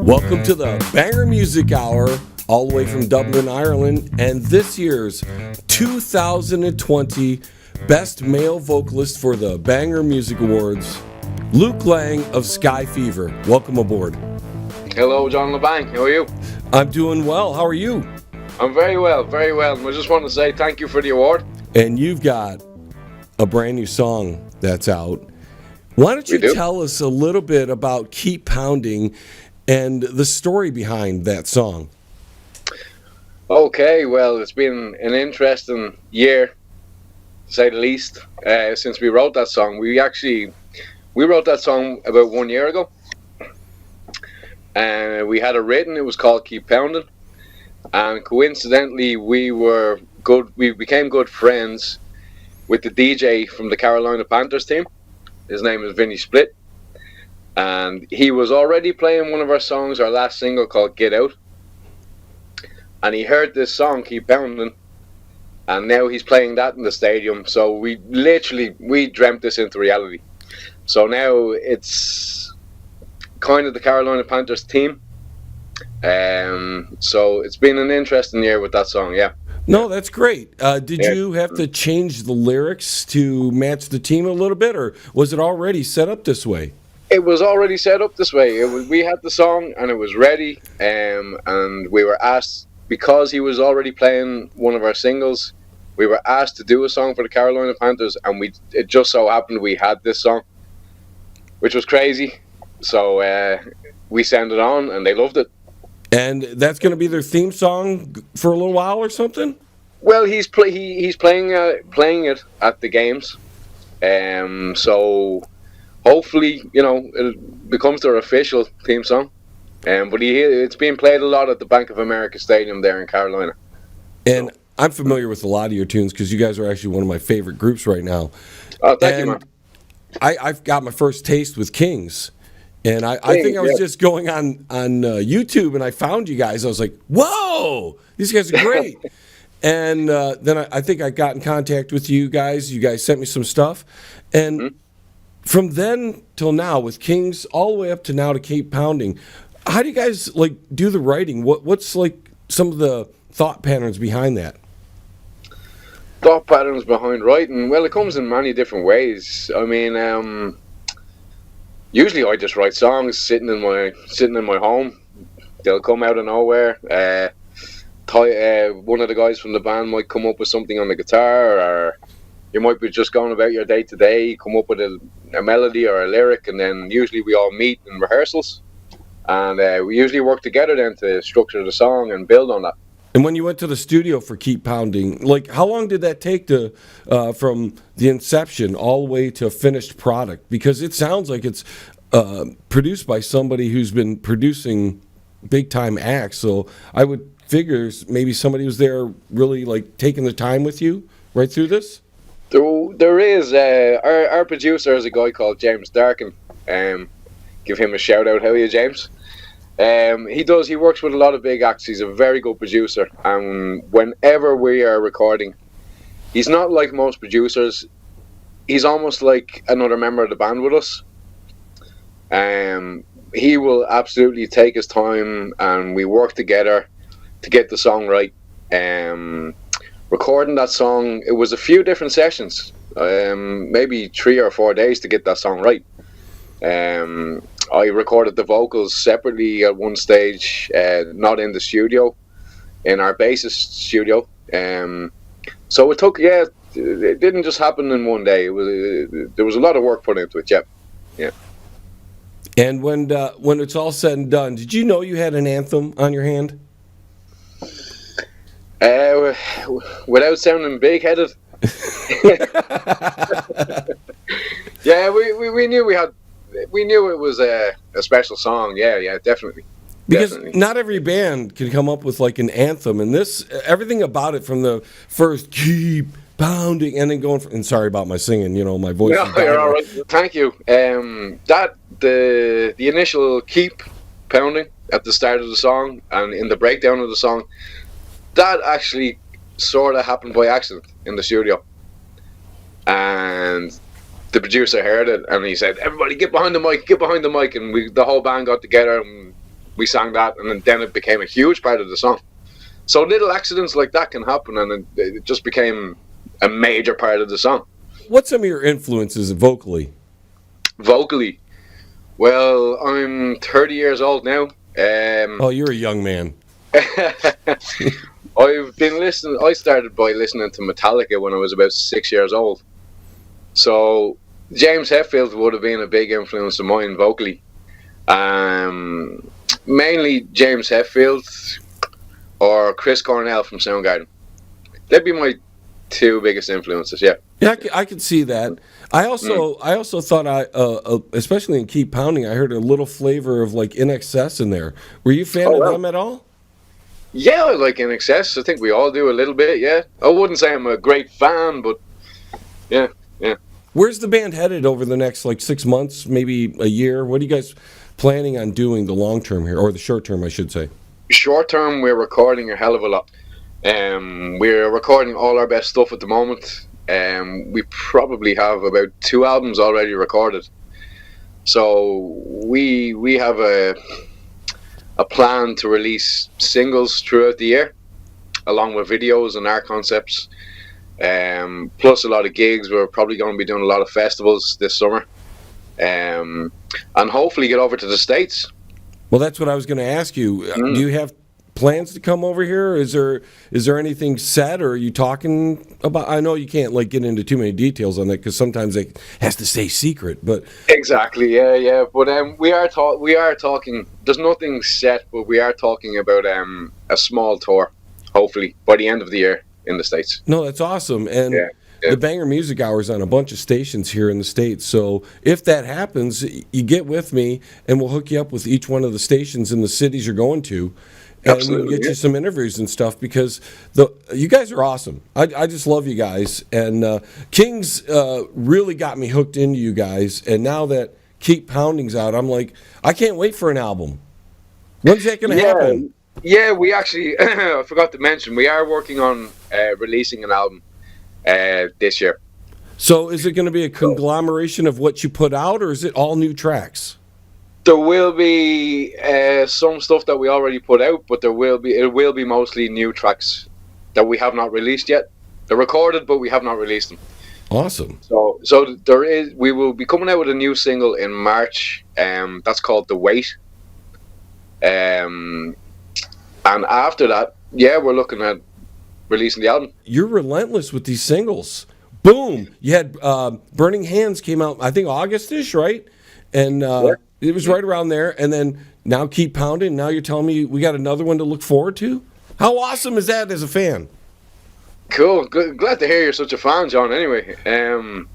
Welcome to the Banger Music Hour, all the way from Dublin, Ireland, and this year's 2020 Best Male Vocalist for the Banger Music Awards, Luke Lang of Skyfever. Welcome aboard. Hello, John LeBang. How are you? I'm doing well. How are you? I'm very well, very well. And I just want to say thank you for the award. And you've got a brand new song that's out. Why don't you tell us a little bit about Keep Pounding and the story behind that song? Okay, well, it's been an interesting year, to say the least, since we wrote that song. We wrote that song about 1 year ago. And we had it written. It was called Keep Pounding. And coincidentally, we became good friends with the DJ from the Carolina Panthers team. His name is Vinny Split. And he was already playing one of our songs, our last single called Get Out. And he heard this song, Keep Pounding. And now he's playing that in the stadium. So we dreamt this into reality. So now it's kind of the Carolina Panthers team. So it's been an interesting year with that song, yeah. No, that's great. Did you have to change the lyrics to match the team a little bit, or was it already set up this way? It was already set up this way. We had the song and it was ready, and we were asked, because he was already playing one of our singles, we were asked to do a song for the Carolina Panthers, and it just so happened we had this song, which was crazy. So we sent it on and they loved it. And that's going to be their theme song for a little while or something? Well, he's playing it at the games. So hopefully, it becomes their official theme song. But it's being played a lot at the Bank of America Stadium there in Carolina. And I'm familiar with a lot of your tunes because you guys are actually one of my favorite groups right now. Oh, thank you, man. I've got my first taste with Kings. And I think I was just going on YouTube and I found you guys. I was like, whoa, these guys are great. And then I think I got in contact with you guys. You guys sent me some stuff. And from then till now, with Kings all the way up to now to Keep Pounding, how do you guys do the writing? What's some of the thought patterns behind that? Thought patterns behind writing? Well, it comes in many different ways. I mean, usually I just write songs sitting in my home. They'll come out of nowhere. One of the guys from the band might come up with something on the guitar, or you might be just going about your day to day, come up with a melody or a lyric, and then usually we all meet in rehearsals, and we usually work together then to structure the song and build on that. And when you went to the studio for Keep Pounding, how long did that take to from the inception all the way to a finished product? Because it sounds like it's produced by somebody who's been producing big-time acts. So I would figure maybe somebody was there really taking the time with you right through this? There is. Our producer is a guy called James Darkin. Give him a shout-out. How are you, James? He works with a lot of big acts. He's a very good producer, and whenever we are recording, he's not like most producers. He's almost like another member of the band with us. He will absolutely take his time, and we work together to get the song right. Recording that song, it was a few different sessions, maybe 3 or 4 days to get that song right. I recorded the vocals separately at one stage, not in the studio, in our bassist studio. So it took, it didn't just happen in one day. There was a lot of work put into it, yeah. And when it's all said and done, did you know you had an anthem on your hand? Without sounding big-headed. Yeah, we knew we knew it was a special song. Yeah, definitely. Because not every band can come up with an anthem, and everything about it, from the first Keep Pounding and then going and sorry about my singing, my voice. No, you're all right. Thank you. The initial Keep Pounding at the start of the song and in the breakdown of the song, that actually sort of happened by accident in the studio, and the producer heard it and he said, "Everybody get behind the mic," and the whole band got together and we sang that, and then it became a huge part of the song. So little accidents like that can happen, and it just became a major part of the song. What's some of your influences vocally? Vocally, well, I'm 30 years old now. Oh, you're a young man. I've been listening. I started by listening to Metallica when I was about 6 years old. So James Hetfield would have been a big influence of mine vocally. Mainly James Hetfield or Chris Cornell from Soundgarden. They'd be my two biggest influences. Yeah. Yeah, I could see that. I also thought especially in Keep Pounding, I heard a little flavor of like INXS in there. Were you a fan of them at all? Yeah, I like INXS. I think we all do a little bit. Yeah, I wouldn't say I'm a great fan, but yeah. Where's the band headed over the next like 6 months, maybe a year? What are you guys planning on doing the long term here, or the short term, I should say? Short term, we're recording a hell of a lot. We're recording all our best stuff at the moment. We probably have about 2 albums already recorded. So we have a plan to release singles throughout the year, along with videos and art concepts. Plus a lot of gigs. We're probably going to be doing a lot of festivals this summer. And hopefully get over to the States. Well, that's what I was going to ask you. Do you have plans to come over here? Is there anything set, or are you talking about? I know you can't like get into too many details on that because sometimes it has to stay secret. But exactly, yeah. But we are talking. There's nothing set, but we are talking about a small tour, hopefully by the end of the year in the States. No, that's awesome. And the Banger Music Hour is on a bunch of stations here in the States. So if that happens, you get with me, and we'll hook you up with each one of the stations in the cities you're going to. And Absolutely, we'll get you some interviews and stuff because you guys are awesome. I just love you guys. And Kings really got me hooked into you guys. And now that Keep Pounding's out, I'm like, I can't wait for an album. When's that going to happen? Yeah, we actually, I forgot to mention, we are working on releasing an album this year. So is it going to be a conglomeration of what you put out, or is it all new tracks? There will be some stuff that we already put out, but it will be mostly new tracks that we have not released yet. They're recorded, but we have not released them. Awesome. So we will be coming out with a new single in March. That's called The Wait. And after that, we're looking at releasing the album. You're relentless with these singles. Boom! You had Burning Hands came out, I think August-ish, right? And it was right around there. And then now Keep Pounding. Now you're telling me we got another one to look forward to? How awesome is that as a fan? Cool. Glad to hear you're such a fan, John. Anyway, as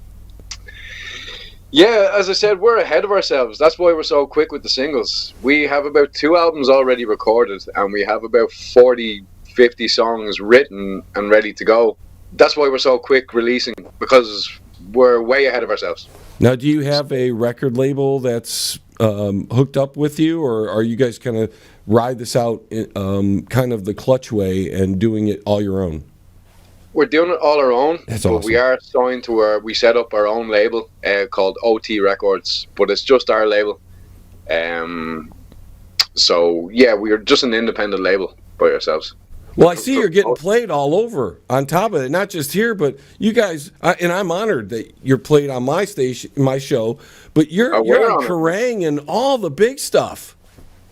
I said, we're ahead of ourselves. That's why we're so quick with the singles. We have about 2 albums already recorded, and we have about 40, 50 songs written and ready to go. That's why we're so quick releasing, because we're way ahead of ourselves. Now, do you have a record label that's hooked up with you, or are you guys kind of ride this out kind of the Clutch way and doing it all your own? We're doing it all our own. That's awesome. But we are signed to we set up our own label called OT Records, but it's just our label. So we're just an independent label by ourselves. Well, I see you're getting played all over on top of it, not just here, but you guys, and I'm honored that you're played on my station, my show, but you're on Kerrang and all the big stuff.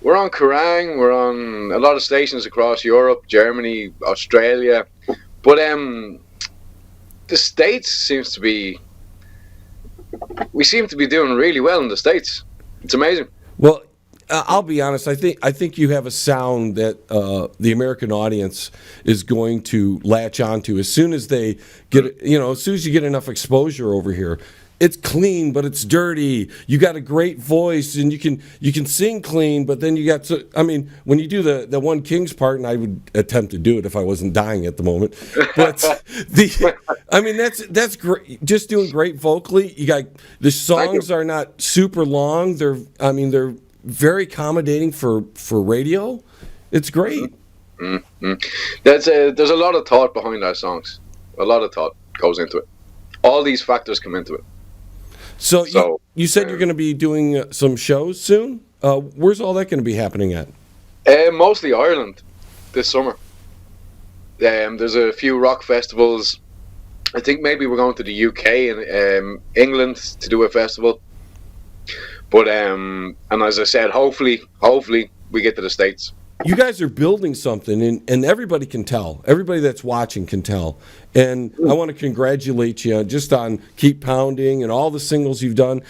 We're on Kerrang, we're on a lot of stations across Europe, Germany, Australia, but the States we seem to be doing really well in the States. It's amazing. Well, I'll be honest. I think you have a sound that the American audience is going to latch onto as soon as they get. As soon as you get enough exposure over here. It's clean, but it's dirty. You got a great voice, and you can sing clean, but then you got when you do the one Kings part, and I would attempt to do it if I wasn't dying at the moment. But that's great. Just doing great vocally. You got the songs are not super long. They're very accommodating for radio. It's great. Mm-hmm. There's a lot of thought behind our songs. A lot of thought goes into it. All these factors come into it. So you said you're going to be doing some shows soon? Where's all that going to be happening at? Mostly Ireland this summer. There's a few rock festivals. I think maybe we're going to the UK and England to do a festival. But and as I said, hopefully we get to the States. You guys are building something, and everybody can tell. Everybody that's watching can tell. And I want to congratulate you just on Keep Pounding and all the singles you've done.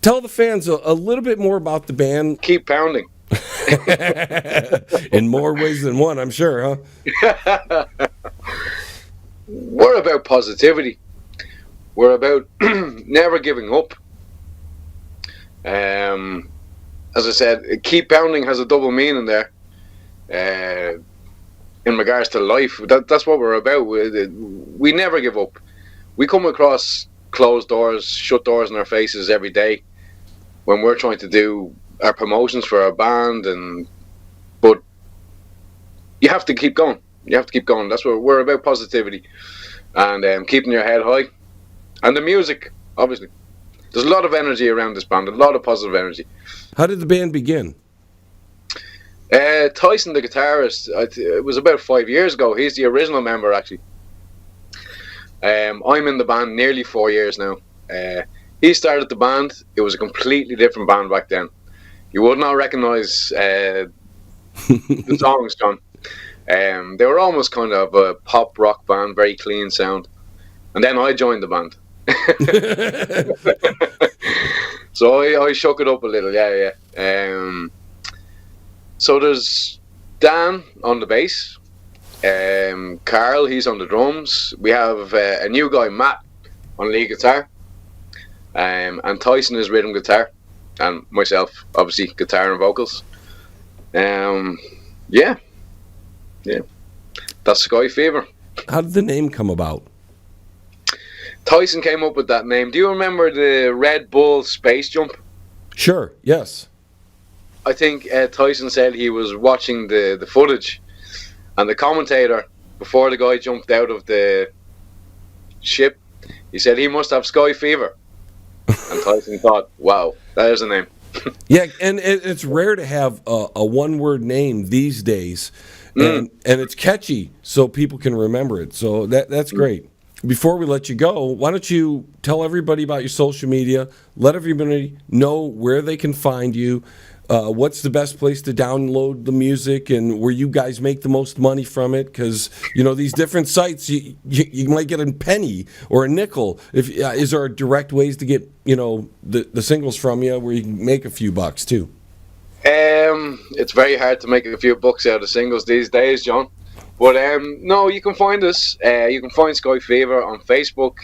Tell the fans a little bit more about the band. Keep Pounding. In more ways than one, I'm sure, huh? We're about positivity. We're about never giving up. As I said, Keep Pounding has a double meaning there. In regards to life, that's what we're about. We never give up. We come across closed doors, shut doors in our faces every day when we're trying to do our promotions for our band, but you have to keep going. You have to keep going. That's what we're about, positivity and keeping your head high. And the music, obviously. There's a lot of energy around this band, a lot of positive energy. How did the band begin? Tyson, the guitarist, it was about 5 years ago. He's the original member, actually. I'm in the band nearly 4 years now. He started the band. It was a completely different band back then. You would not recognise the songs, John. They were almost kind of a pop rock band, very clean sound. And then I joined the band. So I shook it up a little, yeah. So there's Dan on the bass, Carl, he's on the drums. We have a new guy, Matt, on lead guitar, and Tyson is rhythm guitar, and myself, obviously, guitar and vocals. Yeah, that's Skyfever. How did the name come about? Tyson came up with that name. Do you remember the Red Bull space jump? Sure, yes. I think Tyson said he was watching the footage, and the commentator, before the guy jumped out of the ship, he said he must have Sky Fever. And Tyson thought, wow, that is a name. Yeah, and it's rare to have a one-word name these days, and it's catchy so people can remember it. So that's great. Before we let you go, why don't you tell everybody about your social media, let everybody know where they can find you, what's the best place to download the music, and where you guys make the most money from it, because, these different sites, you might get a penny or a nickel. Is there direct ways to get, the singles from you where you can make a few bucks, too? It's very hard to make a few bucks out of singles these days, John. But no, you can find us. You can find Skyfever on Facebook,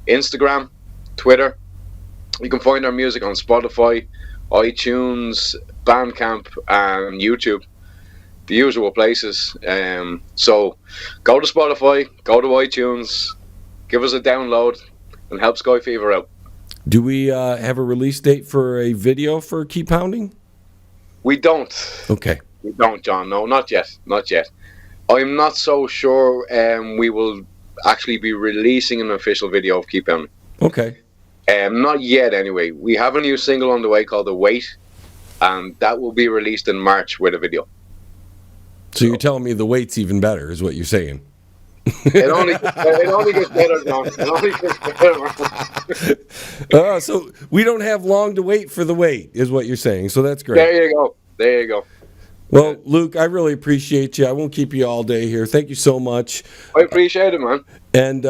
Instagram, Twitter. You can find our music on Spotify, iTunes, Bandcamp, and YouTube. The usual places. So go to Spotify, go to iTunes, give us a download, and help Skyfever out. Do we have a release date for a video for Keep Pounding? We don't. Okay. We don't, John. No, not yet. Not yet. I'm not so sure we will actually be releasing an official video of Keep Pounding. Okay. Not yet, anyway. We have a new single on the way called The Wait, and that will be released in March with a video. So you're telling me The Wait's even better, is what you're saying? It only gets better, John. It only gets better. So we don't have long to wait for The Wait, is what you're saying. So that's great. There you go. Well, Luke, I really appreciate you. I won't keep you all day here. Thank you so much. I appreciate it, man. And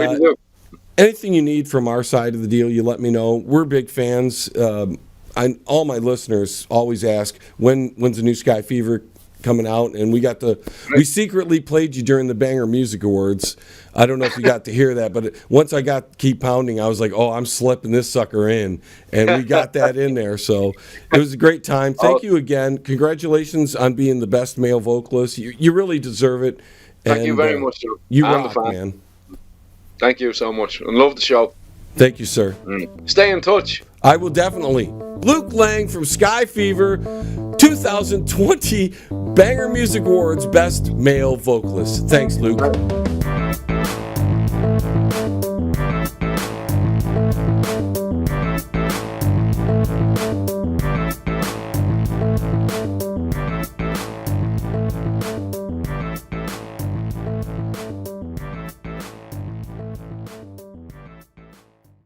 anything you need from our side of the deal, you let me know. We're big fans. All my listeners always ask, when's the new Skyfever coming out? And we secretly played you during the Banger Music Awards. I don't know if you got to hear that, but once I got Keep Pounding, I was like, oh, I'm slipping this sucker in. And we got that in there. So it was a great time. Thank you again. Congratulations on being the best male vocalist. You really deserve it. Thank you very much, sir. You rock, man. Thank you so much. I love the show. Thank you, sir. Stay in touch. I will definitely. Luke Lang from Skyfever, 2020 Banger Music Awards Best Male Vocalist. Thanks, Luke. Bye.